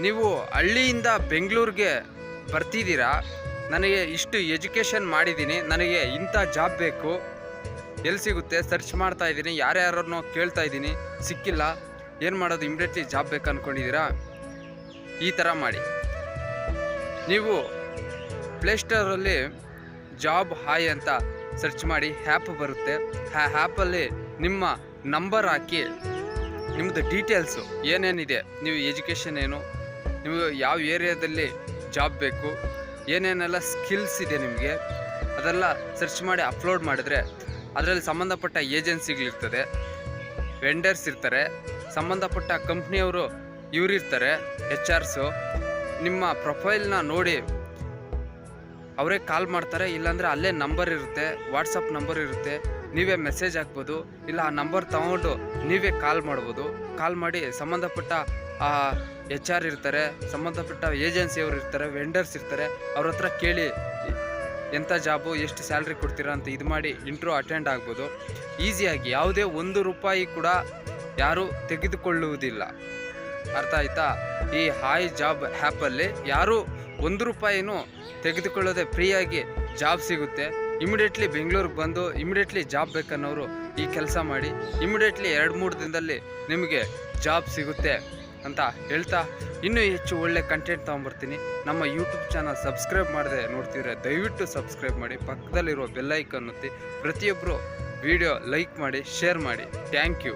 ನೀವು ಹಳ್ಳಿಯಿಂದ ಬೆಂಗಳೂರಿಗೆ ಬರ್ತಿದ್ದೀರಾ, ನನಗೆ ಇಷ್ಟು ಎಜುಕೇಷನ್ ಮಾಡಿದ್ದೀನಿ, ನನಗೆ ಇಂಥ ಜಾಬ್ ಬೇಕು, ಎಲ್ಲಿ ಸಿಗುತ್ತೆ ಸರ್ಚ್ ಮಾಡ್ತಾ ಇದ್ದೀನಿ, ಯಾರ್ಯಾರನ್ನೋ ಕೇಳ್ತಾ ಇದ್ದೀನಿ, ಸಿಕ್ಕಿಲ್ಲ, ಏನು ಮಾಡೋದು, ಇಮ್ಮಿಡಿಯೇಟ್ಲಿ ಜಾಬ್ ಬೇಕು ಅಂದ್ಕೊಂಡಿದ್ದೀರಾ? ಈ ಥರ ಮಾಡಿ. ನೀವು ಪ್ಲೇಸ್ಟೋರಲ್ಲಿ ಜಾಬ್ ಹಾಯ್ ಅಂತ ಸರ್ಚ್ ಮಾಡಿ ಆ್ಯಪ್ ಬರುತ್ತೆ. ಆ ಆ್ಯಪಲ್ಲಿ ನಿಮ್ಮ ನಂಬರ್ ಹಾಕಿ ನಿಮ್ಮದು ಡೀಟೇಲ್ಸು ಏನೇನಿದೆ, ನೀವು ಎಜುಕೇಷನ್ ಏನು, ನೀವು ಯಾವ ಏರಿಯಾದಲ್ಲಿ ಜಾಬ್ ಬೇಕು, ಏನೇನೆಲ್ಲ ಸ್ಕಿಲ್ಸ್ ಇದೆ ನಿಮಗೆ, ಅದೆಲ್ಲ ಸರ್ಚ್ ಮಾಡಿ ಅಪ್ಲೋಡ್ ಮಾಡಿದ್ರೆ ಅದರಲ್ಲಿ ಸಂಬಂಧಪಟ್ಟ ಏಜೆನ್ಸಿಗಳಿರ್ತದೆ, ವೆಂಡರ್ಸ್ ಇರ್ತಾರೆ, ಸಂಬಂಧಪಟ್ಟ ಕಂಪ್ನಿಯವರು ಇವರಿರ್ತಾರೆ, HR ನಿಮ್ಮ ಪ್ರೊಫೈಲ್ನ ನೋಡಿ ಅವರೇ ಕಾಲ್ ಮಾಡ್ತಾರೆ. ಇಲ್ಲಾಂದರೆ ಅಲ್ಲೇ ನಂಬರ್ ಇರುತ್ತೆ, ವಾಟ್ಸಪ್ ನಂಬರ್ ಇರುತ್ತೆ, ನೀವೇ ಮೆಸೇಜ್ ಹಾಕ್ಬೋದು, ಇಲ್ಲ ಆ ನಂಬರ್ ತೊಗೊಂಡು ನೀವೇ ಕಾಲ್ ಮಾಡ್ಬೋದು. ಕಾಲ್ ಮಾಡಿ ಸಂಬಂಧಪಟ್ಟ HR ಇರ್ತಾರೆ, ಸಂಬಂಧಪಟ್ಟ ಏಜೆನ್ಸಿಯವರು ಇರ್ತಾರೆ, ವೆಂಡರ್ಸ್ ಇರ್ತಾರೆ, ಅವ್ರ ಹತ್ರ ಕೇಳಿ ಎಂಥ ಜಾಬು, ಎಷ್ಟು ಸ್ಯಾಲ್ರಿ ಕೊಡ್ತೀರಾ ಅಂತ ಇದು ಮಾಡಿ ಇಂಟ್ರ್ಯೂ ಅಟೆಂಡ್ ಆಗ್ಬೋದು ಈಸಿಯಾಗಿ. ಯಾವುದೇ ₹1 ಕೂಡ ಯಾರೂ ತೆಗೆದುಕೊಳ್ಳುವುದಿಲ್ಲ. ಅರ್ಥ ಆಯ್ತಾ? ಈ ಹಾಯ್ ಜಾಬ್ ಆ್ಯಪಲ್ಲಿ ಯಾರೂ ₹1 ತೆಗೆದುಕೊಳ್ಳೋದೆ ಫ್ರೀಯಾಗಿ ಜಾಬ್ ಸಿಗುತ್ತೆ. ಇಮಿಡಿಯೇಟ್ಲಿ ಬೆಂಗಳೂರಿಗೆ ಬಂದು ಇಮಿಡಿಯೇಟ್ಲಿ ಜಾಬ್ ಬೇಕನ್ನೋರು ಈ ಕೆಲಸ ಮಾಡಿ, ಇಮಿಡಿಯೇಟ್ಲಿ 2-3 ದಿನದಲ್ಲಿ ನಿಮಗೆ ಜಾಬ್ ಸಿಗುತ್ತೆ ಅಂತ ಹೇಳ್ತಾ, ಇನ್ನೂ ಹೆಚ್ಚು ಒಳ್ಳೆ ಕಂಟೆಂಟ್ ತೊಗೊಂಬರ್ತೀನಿ. ನಮ್ಮ ಯೂಟ್ಯೂಬ್ ಚಾನಲ್ ಸಬ್ಸ್ಕ್ರೈಬ್ ಮಾಡದೆ ನೋಡ್ತಿದ್ರೆ ದಯವಿಟ್ಟು ಸಬ್ಸ್ಕ್ರೈಬ್ ಮಾಡಿ, ಪಕ್ಕದಲ್ಲಿರುವ ಬೆಲ್ ಐಕಾನ್ ಒತ್ತಿ, ಪ್ರತಿಯೊಬ್ಬರು ವಿಡಿಯೋ ಲೈಕ್ ಮಾಡಿ, ಶೇರ್ ಮಾಡಿ. Thank you.